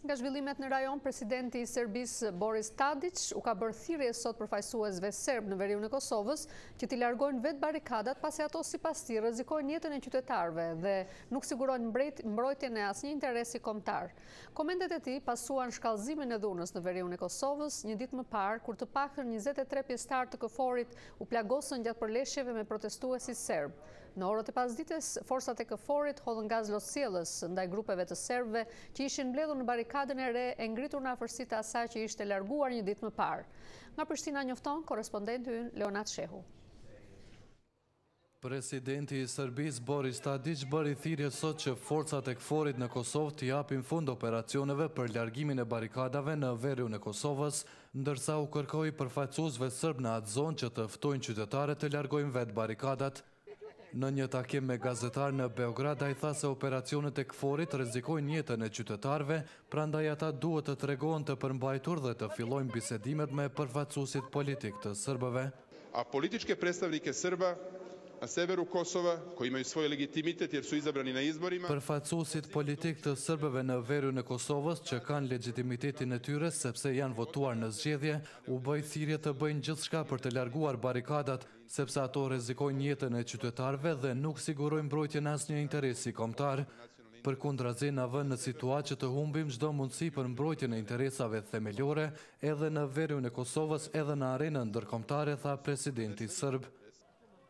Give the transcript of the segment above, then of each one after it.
Nga zhvillimet në rajon, presidenti i Serbisë Boris Tadić u ka bërë thirrje sot përfaqësuesve serb në veriun e Kosovës që t'i largojnë vetë barikadat pasi ato sipas tij rrezikojnë jetën e qytetarëve dhe nuk sigurojnë mbrojtjen e asnjë interesi kombëtar. Komentet e tij pasuan shkallëzimin e dhunës në veriun e Kosovës një ditë më parë kur të paktën 23 pjesëtar të KFOR-it u plagosën gjatë përleshjeve me protestuesit serb. Në orët e pasdites, forcat e KFOR-it hodhën gaz lotësjellës ndaj grupeve të serbëve që ishin mbledhur në barikadën e re e ngritur në afërsitë të asaj që ishte larguar një ditë më parë. Nga Prishtina njofton korrespondenti ynë Leonat Shehu. Presidenti i Serbisë Boris Tadić bëri thirrje sot që forcat e KFOR-it në Kosovë të japin fund operacioneve për largimin e barikadave në veriun e Kosovës, ndërsa u kërkoi përfaqësuesve serb në atë zonë që të ftojnë qytetarët të largojnë vetë barikadat. Në një takim me gazetar në Beograd, ai tha se operacionet e KFOR-it rrezikojnë jetën e qytetarëve, prandaj ata duhet të tregohen të përmbajtur dhe të fillojnë bisedimet me përfaqësuesit politik të serbëve. A političke predstavnike Srba na severu Kosova, koji imaju svoj legitimitet jer su izabrani na izborima. Përfaqësuesit politik të serbëve në veriun e Kosovës që kanë legitimitetin e tyre sepse janë votuar në zgjedhje, u bë thirrje të bëjnë gjithçka për të larguar barikadat, sepse ato rrezikojnë jetën e qytetarëve dhe nuk sigurojnë mbrojtjen e asnjë interesi kombëtar. Përkundrazi na vën në situatë që të humbim çdo mundësi për mbrojtjen e interesave themelore edhe në veriun e Kosovës edhe në arenën ndërkombëtare, tha presidenti serb.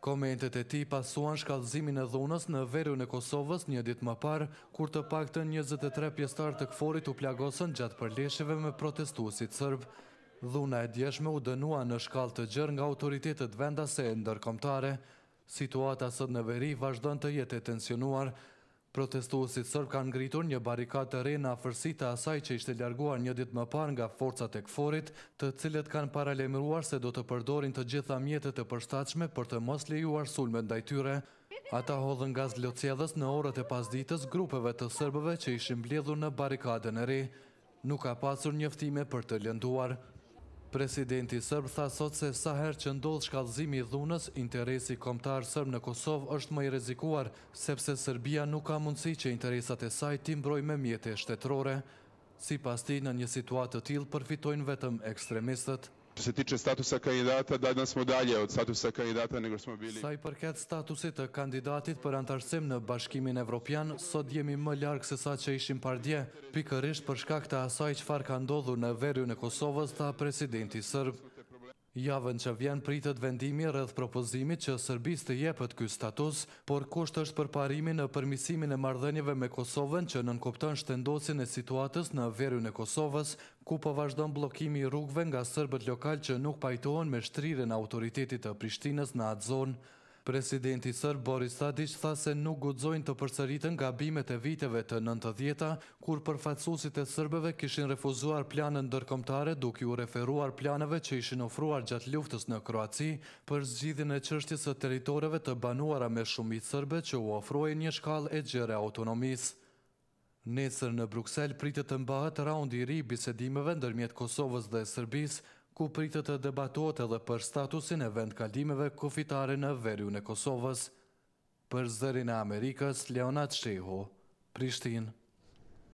Komentet e tij pasuan shkallëzimin e dhunës në veriun e Kosovës një ditë më parë, kur të paktën 23 pjesëtar të KFOR-it u plagosën gjatë përleshjeve me protestuesit serb. Dhuna e djeshme u dënua në shkallë të gjerë nga autoritetet vendase e ndërkombëtare. Situata sot në veri vazhdon të jetë e tensionuar. Protestuesit serb kanë ngritur një barikadë të re në afërsi të asaj që ishte larguar një ditë më parë nga forcat e KFOR-it, të cilët kanë paralajmëruar se do të përdorin të gjitha mjetet e përshtatshme për të mos lejuar sulme ndaj tyre. Ata hodhën gaz lotësjellës në orët e pasdites grupeve të serbëve që ishin mbledhur në barikadën e re. Nuk ka pasur njoftime për të lënduar. Presidenti serb tha sot se sa herë që ndodh shkallëzimi i dhunës, interesi kombëtar serb në Kosovë është më i rrezikuar, sepse Serbia nuk ka mundësi që interesat e saj t'i mbrojë me mjete shtetërore. Sipas tij, në një situatë të tillë përfitojnë vetëm ekstremistët. Što se tiče statusa kandidata, danas smo dalje od statusa kandidata nego smo bili. Sa i përket statusit të kandidatit për antarësim në Bashkimin Evropian, sot jemi më larg se sa që ishim pardje, pikërisht për shkak të asaj çfarë ka ndodhur në veriun e Kosovës, tha presidenti serb. Javën që vjen pritet vendimi rreth propozimit që Serbisë të jepet ky status, por kusht është përparimi në përmirësimin e marrëdhënieve me Kosovën që nënkupton shtendosjen e situatës në veriun e Kosovës, ku po vazhdon bllokimi i rrugëve nga serbët lokal që nuk pajtohen me shtrirjen e autoritetit të Prishtinës në atë zonë. Presidenti serb Boris Tadić tha se nuk guxojnë të përsëriten gabimet e viteve të 90-ta, kur përfaqësuesit e serbëve kishin refuzuar plane ndërkombëtare duke u referuar planeve që ishin ofruar gjatë luftës në Kroaci për zgjidhjen e çështjes së territoreve të banuara me shumicë serbe që u ofrohej një shkallë e gjerë autonomisë. Nesër në Bruksel pritet të mbahet raundi i ri i bisedimeve ndërmjet Kosovës dhe Serbisë, ku pritet të debatohet edhe për statusin e vendkalimeve kufitare në veriun e Kosovës. Për Zërin e Amerikës, Leonat Shehu, Prishtinë.